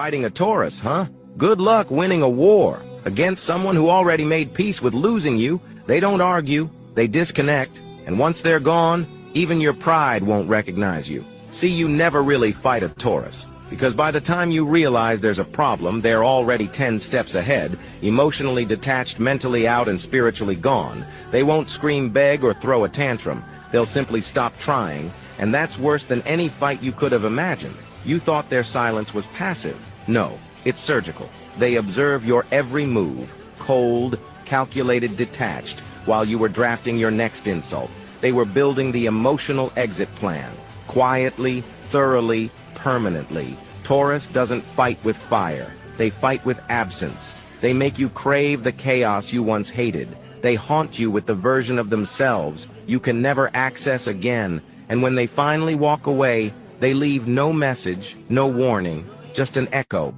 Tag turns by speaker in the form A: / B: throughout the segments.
A: Fighting a Taurus, huh? Good luck winning a war against someone who already made peace with losing you. They don't argue, they disconnect, and once they're gone, even your pride won't recognize you. See, you never really fight a Taurus, because by the time you realize there's a problem, they're already 10 steps ahead, emotionally detached, mentally out, and spiritually gone. They won't scream, beg, or throw a tantrum. They'll simply stop trying, and that's worse than any fight you could have imagined. You thought their silence was passive. No, it's surgical. They observe your every move, cold, calculated, detached, while you were drafting your next insult. They were building the emotional exit plan, quietly, thoroughly, permanently. Taurus doesn't fight with fire. They fight with absence. They make you crave the chaos you once hated. They haunt you with the version of themselves you can never access again. And when they finally walk away, they leave no message, no warning, just an echo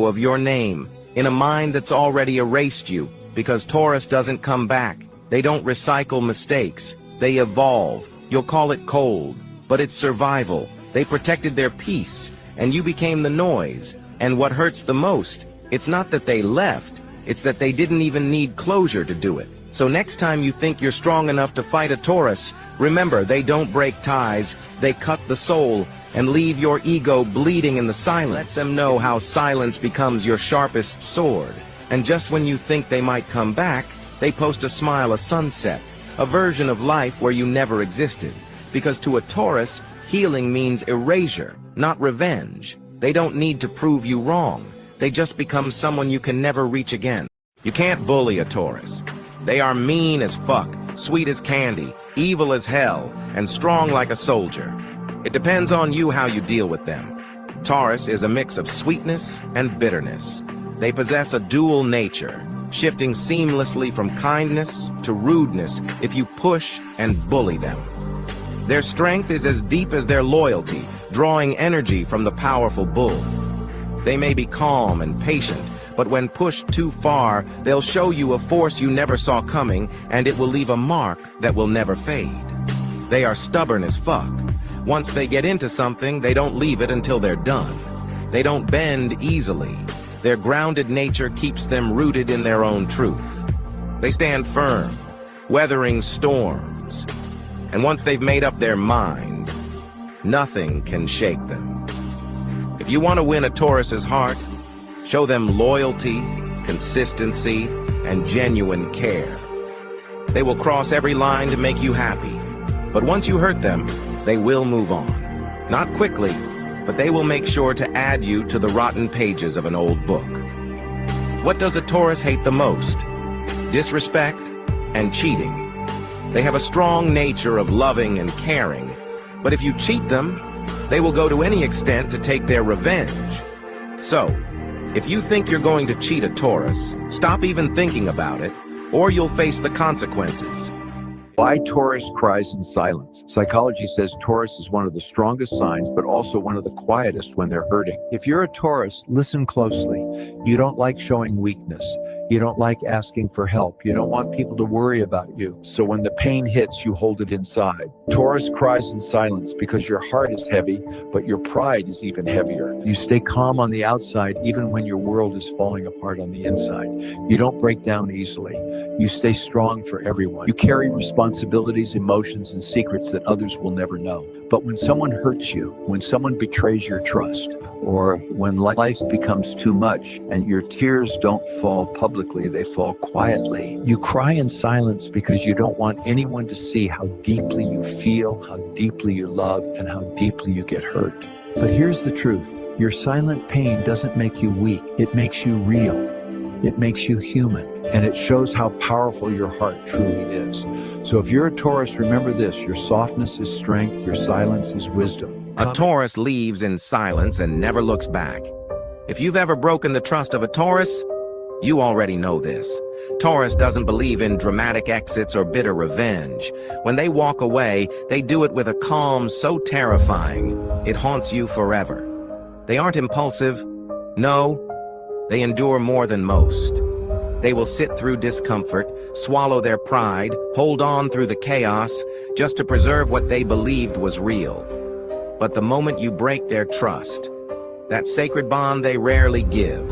A: of your name, in a mind that's already erased you, because Taurus doesn't come back. They don't recycle mistakes. They evolve. You'll call it cold, but it's survival. They protected their peace, and you became the noise. And what hurts the most, it's not that they left, it's that they didn't even need closure to do it. So next time you think you're strong enough to fight a Taurus, remember, they don't break ties, they cut the soul, and leave your ego bleeding in the silence. Let them know how silence becomes your sharpest sword. And just when you think they might come back, they post a smile, a sunset, a version of life where you never existed. Because to a Taurus, healing means erasure, not revenge. They don't need to prove you wrong. They just become someone you can never reach again. You can't bully a Taurus. They are mean as fuck, sweet as candy, evil as hell, and strong like a soldier. It depends on you how you deal with them. Taurus is a mix of sweetness and bitterness. They possess a dual nature, shifting seamlessly from kindness to rudeness if you push and bully them. Their strength is as deep as their loyalty, drawing energy from the powerful bull. They may be calm and patient, but when pushed too far, they'll show you a force you never saw coming, and it will leave a mark that will never fade. They are stubborn as fuck. Once they get into something, they don't leave it until they're done. They don't bend easily. Their grounded nature keeps them rooted in their own truth. They stand firm, weathering storms. And once they've made up their mind, nothing can shake them. If you want to win a Taurus's heart, show them loyalty, consistency, and genuine care. They will cross every line to make you happy. But once you hurt them, they will move on. Not quickly, but they will make sure to add you to the rotten pages of an old book. What does a Taurus hate the most? Disrespect and cheating. They have a strong nature of loving and caring, but if you cheat them, they will go to any extent to take their revenge. So, if you think you're going to cheat a Taurus, stop even thinking about it, or you'll face the consequences.
B: Why Taurus cries in silence? Psychology says Taurus is one of the strongest signs, but also one of the quietest when they're hurting. If you're a Taurus, listen closely. You don't like showing weakness. You don't like asking for help. You don't want people to worry about you. So when the pain hits, you hold it inside. Taurus cries in silence because your heart is heavy, but your pride is even heavier. You stay calm on the outside, even when your world is falling apart on the inside. You don't break down easily. You stay strong for everyone. You carry responsibilities, emotions, and secrets that others will never know. But when someone hurts you, when someone betrays your trust, or when life becomes too much and your tears don't fall publicly, they fall quietly, you cry in silence because you don't want anyone to see how deeply you feel, how deeply you love, and how deeply you get hurt. But here's the truth. Your silent pain doesn't make you weak. It makes you real. It makes you human. And it shows how powerful your heart truly is. So if you're a Taurus, remember this: your softness is strength, your silence is wisdom.
A: A Taurus leaves in silence and never looks back. If you've ever broken the trust of a Taurus, you already know this. Taurus doesn't believe in dramatic exits or bitter revenge. When they walk away, they do it with a calm so terrifying, it haunts you forever. They aren't impulsive. No, they endure more than most. They will sit through discomfort, swallow their pride, hold on through the chaos, just to preserve what they believed was real. But the moment you break their trust, that sacred bond they rarely give.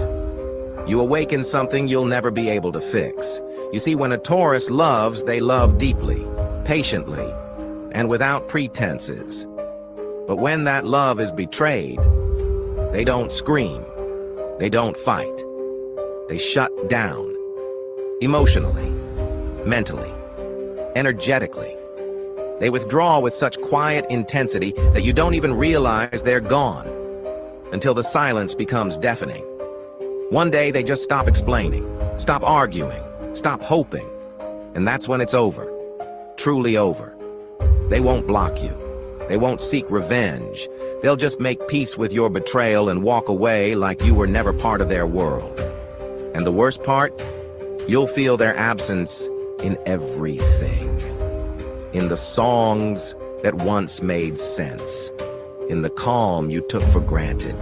A: You awaken something you'll never be able to fix. You see, when a Taurus loves, they love deeply, patiently, and without pretenses. But when that love is betrayed, they don't scream, they don't fight. They shut down, emotionally, mentally, energetically. They withdraw with such quiet intensity that you don't even realize they're gone, until the silence becomes deafening. One day they just stop explaining, stop arguing, stop hoping, and that's when it's over, truly over. They won't block you. They won't seek revenge. They'll just make peace with your betrayal and walk away like you were never part of their world. And the worst part? You'll feel their absence in everything. In the songs that once made sense. In the calm you took for granted.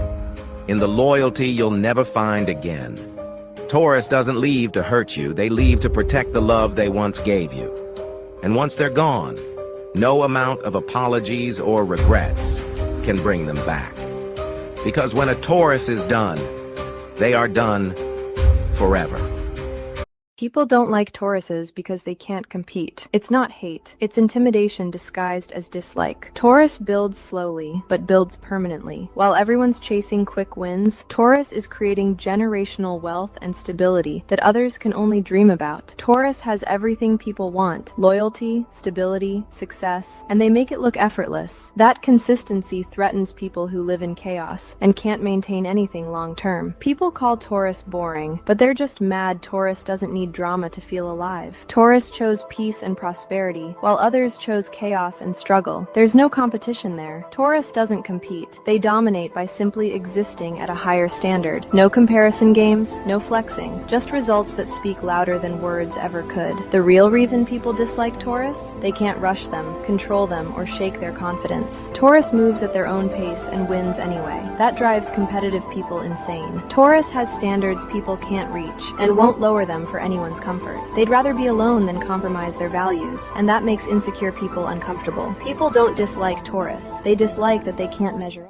A: In the loyalty you'll never find again. Taurus doesn't leave to hurt you. They leave to protect the love they once gave you. And once they're gone, no amount of apologies or regrets can bring them back. Because when a Taurus is done, they are done forever.
C: People don't like Tauruses because they can't compete. It's not hate, it's intimidation disguised as dislike. Taurus builds slowly, but builds permanently. While everyone's chasing quick wins, Taurus is creating generational wealth and stability that others can only dream about. Taurus has everything people want: loyalty, stability, success, and they make it look effortless. That consistency threatens people who live in chaos and can't maintain anything long term. People call Taurus boring, but they're just mad Taurus doesn't need drama to feel alive. Taurus chose peace and prosperity, while others chose chaos and struggle. There's no competition there. Taurus doesn't compete. They dominate by simply existing at a higher standard. No comparison games, no flexing, just results that speak louder than words ever could. The real reason people dislike Taurus? They can't rush them, control them, or shake their confidence. Taurus moves at their own pace and wins anyway. That drives competitive people insane. Taurus has standards people can't reach, and won't lower them for anyone's comfort. They'd rather be alone than compromise their values, and that makes insecure people uncomfortable. People don't dislike Taurus. They dislike that they can't measure up.